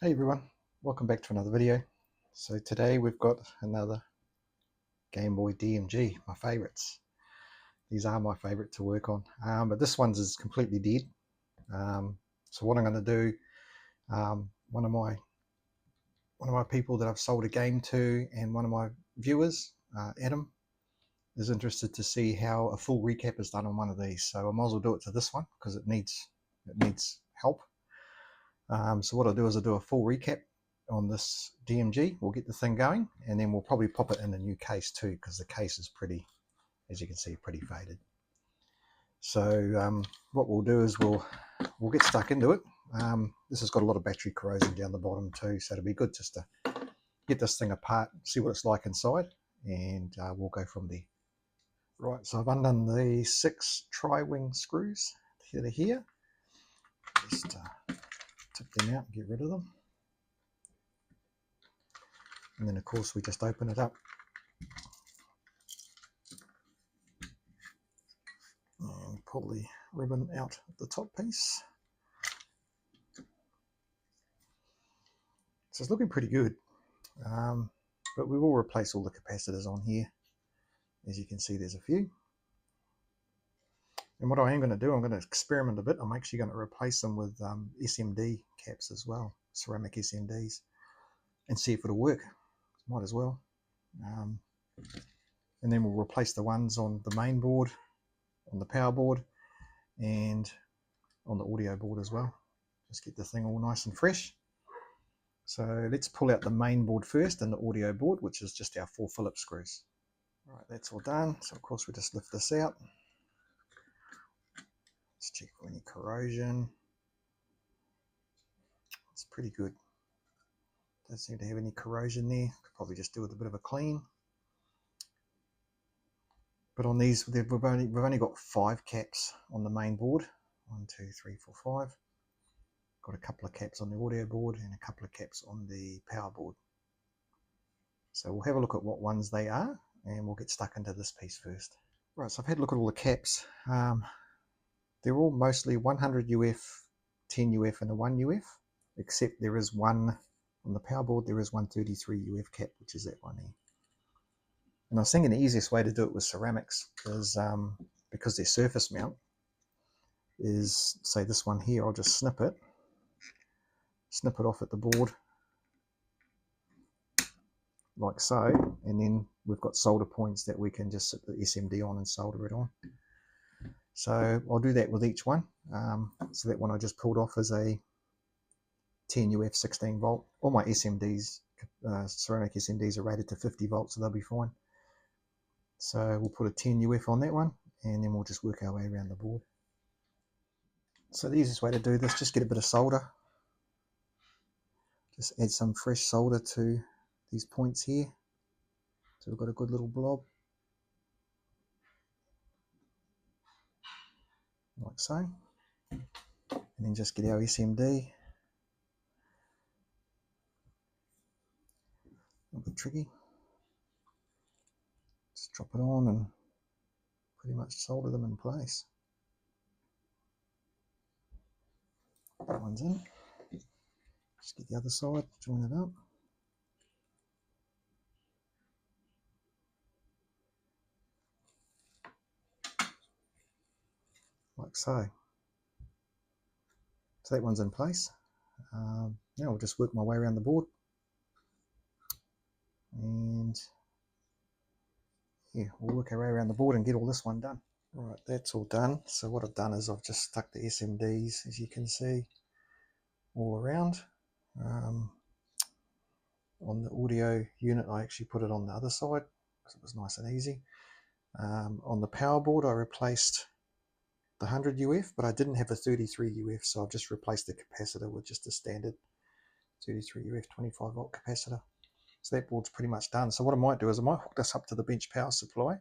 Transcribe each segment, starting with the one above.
Hey everyone, welcome back to another video. So today we've got another Game Boy DMG, my favorites. These are my favorite to work on, but this one's is completely dead. So what I'm going to do, one of my people that I've sold a game to, and one of my viewers, Adam, is interested to see how a full recap is done on one of these. So I might as well do it to this one because it needs help. So what I'll do is I'll do a full recap on this DMG. We'll get the thing going, and then we'll probably pop it in a new case too, because the case is pretty, as you can see, pretty faded. So what we'll do is we'll get stuck into it. This has got a lot of battery corrosion down the bottom too, so it'll be good just to get this thing apart, see what it's like inside, and we'll go from there. Right, so I've undone the 6 tri-wing screws here. Just tip them out and get rid of them. And then of course we just open it up and pull the ribbon out of the top piece. So it's looking pretty good, but we will replace all the capacitors on here. As you can see, there's a few. And what I am going to do, I'm going to experiment a bit. I'm actually going to replace them with SMD caps as well, ceramic SMDs, and see if it'll work. Might as well. And then we'll replace the ones on the main board, on the power board, and on the audio board as well. Just get the thing all nice and fresh. So let's pull out the main board first and the audio board, which is just our 4 Phillips screws. Right, that's all done. So of course we just lift this out. Let's check for any corrosion. It's pretty good. Don't seem to have any corrosion there. Could probably just do with a bit of a clean. But on these, we've only got 5 caps on the main board. 1, 2, 3, 4, 5. Got a couple of caps on the audio board and a couple of caps on the power board. So we'll have a look at what ones they are, and we'll get stuck into this piece first. Right, so I've had a look at all the caps. They're all mostly 100 UF, 10 UF and a 1 UF, except there is one on the power board, there is 133 UF cap, which is that one here. And I was thinking the easiest way to do it with ceramics is, because they're surface mount, is, say this one here, I'll just snip it off at the board, like so, and then we've got solder points that we can just sit the SMD on and solder it on. So I'll do that with each one. So that one I just pulled off is a 10 UF 16 volt. All my SMDs, ceramic SMDs, are rated to 50 volts, so they'll be fine. So we'll put a 10 UF on that one, and then we'll just work our way around the board. So the easiest way to do this, just get a bit of solder. Just add some fresh solder to these points here. So we've got a good little blob. Like so. And then just get our SMD. A bit tricky. Just drop it on and pretty much solder them in place. That one's in. Just get the other side, join it up. Like so. So that one's in place. Now I'll just work my way around the board. And yeah, we'll work our way around the board and get all this one done. Right, that's all done. So what I've done is I've just stuck the SMDs, as you can see, all around. On the audio unit, I actually put it on the other side because it was nice and easy. On the power board, I replaced the 100 UF, but I didn't have a 33 UF, so I've just replaced the capacitor with just a standard 33 UF 25 volt capacitor. So that board's pretty much done. So what I might do is I might hook this up to the bench power supply,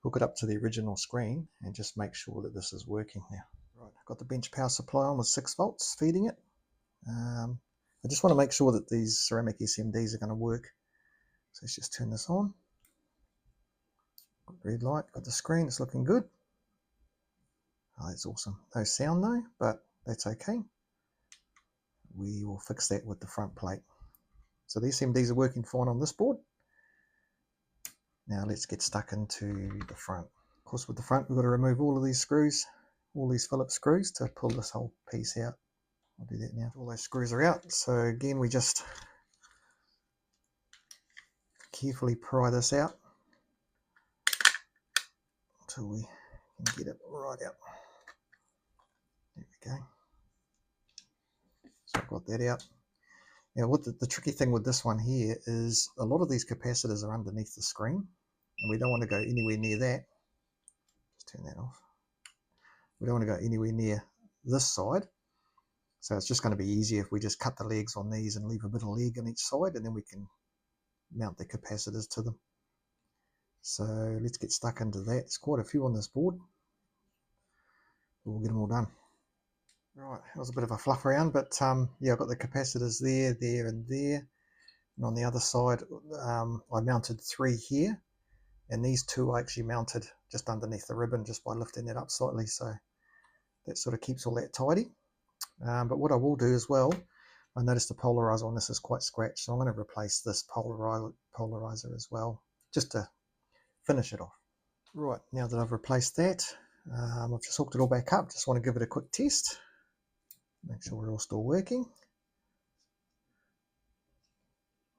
hook it up to the original screen, and just make sure that this is working now. Right, I've got the bench power supply on with 6 volts feeding it. I just want to make sure that these ceramic SMDs are going to work. So let's just turn this on. Got red light, got the screen, it's looking good. Oh, that's awesome. No sound though, but that's okay. we will fix that with the front plate. So the SMDs are working fine on this board. Now let's get stuck into the front. Of course, with the front, we've got to remove all of these screws, all these Phillips screws to pull this whole piece out. I'll do that now. All those screws are out. So again, we just carefully pry this out until we can get it right out. There we go. So I've got that out. Now what the tricky thing with this one here is a lot of these capacitors are underneath the screen and we don't want to go anywhere near that. Just turn that off. We don't want to go anywhere near this side. So it's just going to be easier if we just cut the legs on these and leave a bit of leg on each side, and then we can mount the capacitors to them. So let's get stuck into that. There's quite a few on this board. We'll get them all done. Right, that was a bit of a fluff around, but yeah, I've got the capacitors there, there and there. And on the other side, I mounted 3 here, and these 2 I actually mounted just underneath the ribbon just by lifting it up slightly, so that sort of keeps all that tidy. But what I will do as well, I noticed the polarizer on this is quite scratched, so I'm going to replace this polarizer as well, just to finish it off. Right, now that I've replaced that, I've just hooked it all back up. Just want to give it a quick test, make sure we're all still working.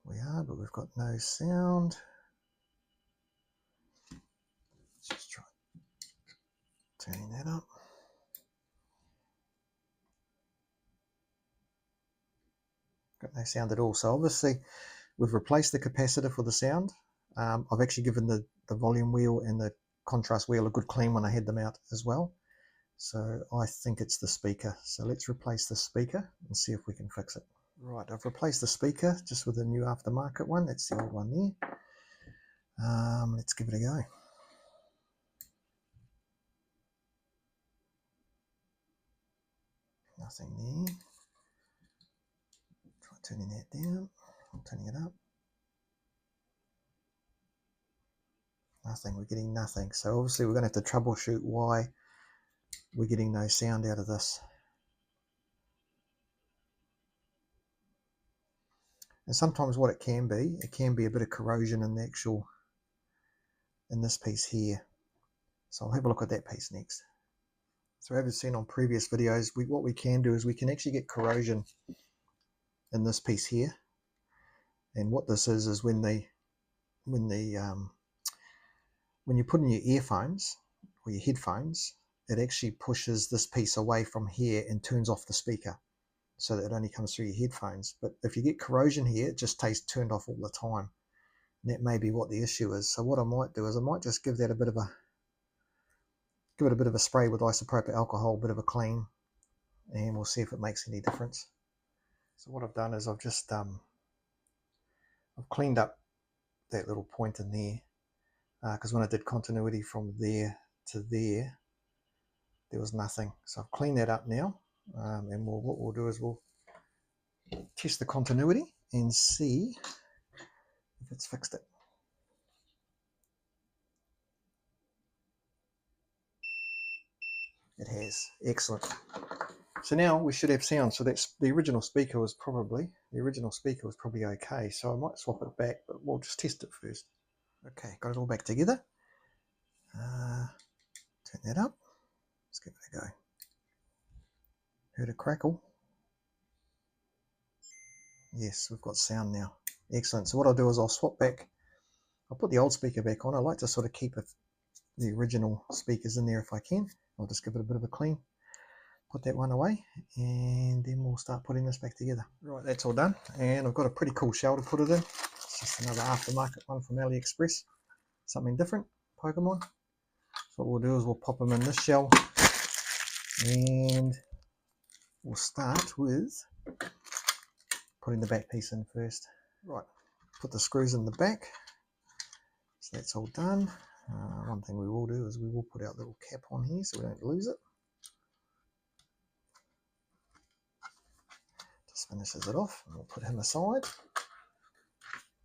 We are, but we've got no sound. Let's just try turning that up. Got no sound at all. So obviously we've replaced the capacitor for the sound. I've actually given the volume wheel and the contrast wheel a good clean when I had them out as well. So I think it's the speaker. So let's replace the speaker and see if we can fix it. Right, I've replaced the speaker just with a new aftermarket one. That's the old one there. Let's give it a go. Nothing there. Try turning that down. I'm turning it up. Nothing. We're getting nothing. So obviously we're going to have to troubleshoot why we're getting no sound out of this. And sometimes what it can be a bit of corrosion in the actual, in this piece here. So I'll have a look at that piece next. So as you've seen on previous videos, what we can do is we can actually get corrosion in this piece here. And what this is when you put in your earphones or your headphones, it actually pushes this piece away from here and turns off the speaker, so that it only comes through your headphones. But if you get corrosion here, it just stays turned off all the time. And that may be what the issue is. So what I might do is I might just give it a bit of a spray with isopropyl alcohol, a bit of a clean, and we'll see if it makes any difference. So what I've done is I've just I've cleaned up that little point in there, because when I did continuity from there to there was nothing. So I've cleaned that up now, and what we'll do is we'll test the continuity and see if it's fixed it. It has. Excellent. So now we should have sound. So that's the original speaker was probably okay. So I might swap it back, but we'll just test it first. Okay, got it all back together. Turn that up. Let's give it a go. Heard a crackle. Yes, we've got sound now. Excellent. So what I'll do is I'll swap back. I'll put the old speaker back on. I like to sort of keep the original speakers in there if I can. I'll just give it a bit of a clean. Put that one away, and then we'll start putting this back together. Right, that's all done, and I've got a pretty cool shell to put it in. It's just another aftermarket one from AliExpress. Something different, Pokemon. So what we'll do is we'll pop them in this shell, and we'll start with putting the back piece in first. Right, put the screws in the back. So that's all done. One thing we will do is we will put our little cap on here so we don't lose it. Just finishes it off, and we'll put him aside.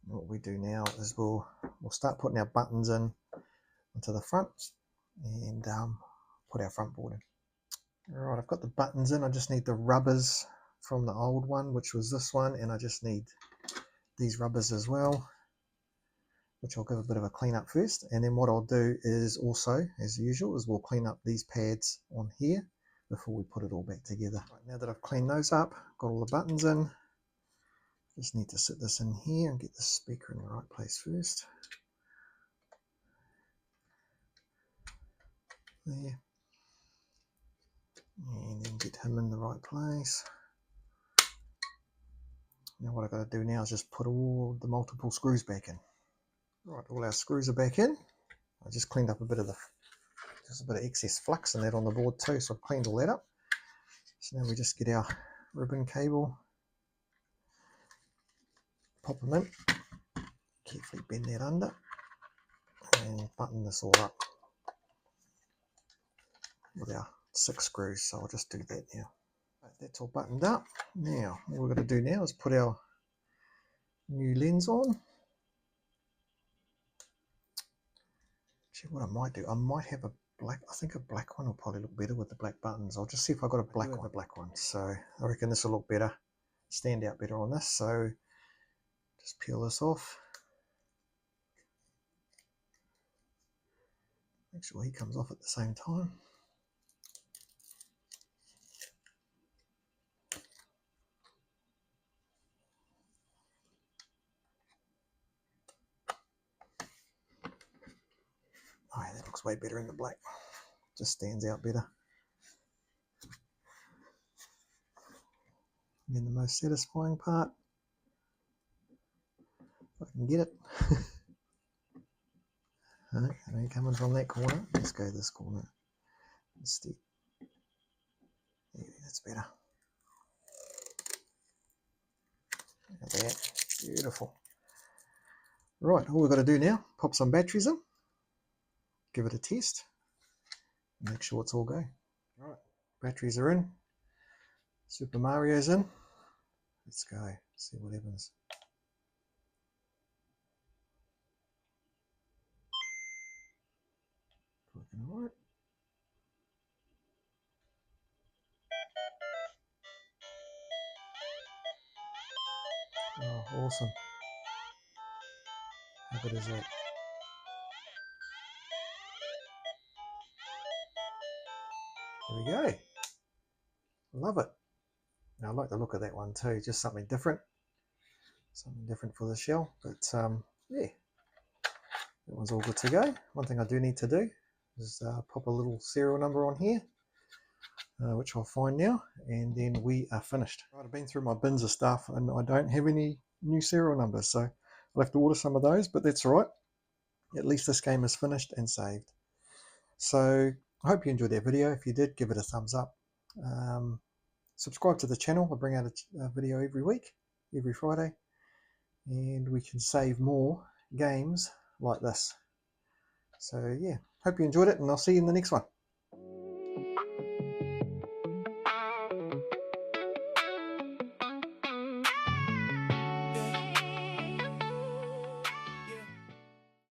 And what we do now is we'll start putting our buttons in onto the front and put our front board in. Alright, I've got the buttons in. I just need the rubbers from the old one, which was this one, and I just need these rubbers as well, which I'll give a bit of a clean up first. And then what I'll do is also, as usual, is we'll clean up these pads on here before we put it all back together. Right, now that I've cleaned those up, got all the buttons in, just need to sit this in here and get the speaker in the right place first. There. And then get him in the right place. Now what I've got to do now is just put all the multiple screws back in. Right, all our screws are back in. I just cleaned up a bit of excess flux in that on the board too, so I've cleaned all that up. So now we just get our ribbon cable, pop them in, carefully bend that under, and button this all up with our 6 screws. So I'll just do that now. Right, that's all buttoned up. Now all we're going to do now is put our new lens on. Actually, what I might do, I might have a black, I think a black one will probably look better with the black buttons. I'll just see if I've got a black one. So I reckon this will look better, stand out better on this. So just peel this off. Make sure he comes off at the same time. Oh, yeah, that looks way better in the black. Just stands out better. And then the most satisfying part, if I can get it. No, it ain't coming from that corner. Let's go this corner instead. Yeah, that's better. Look at that. Beautiful. Right, all we've got to do now, pop some batteries in, give it a test, make sure it's all go. Right, batteries are in, Super Mario's in. Let's go, see what happens. Working all right. Oh, awesome. How good is that? There we go. Love it. Now I like the look of that one too, just something different for the shell. But yeah, that one's all good to go. One thing I do need to do is pop a little serial number on here, which I'll find now, and then we are finished. Right, I've been through my bins of stuff and I don't have any new serial numbers, so I'll have to order some of those, but that's all right. At least this game is finished and saved. So I hope you enjoyed that video. If you did, give it a thumbs up. Subscribe to the channel. I bring out a video every week, every Friday, and we can save more games like this. So yeah, hope you enjoyed it, and I'll see you in the next one.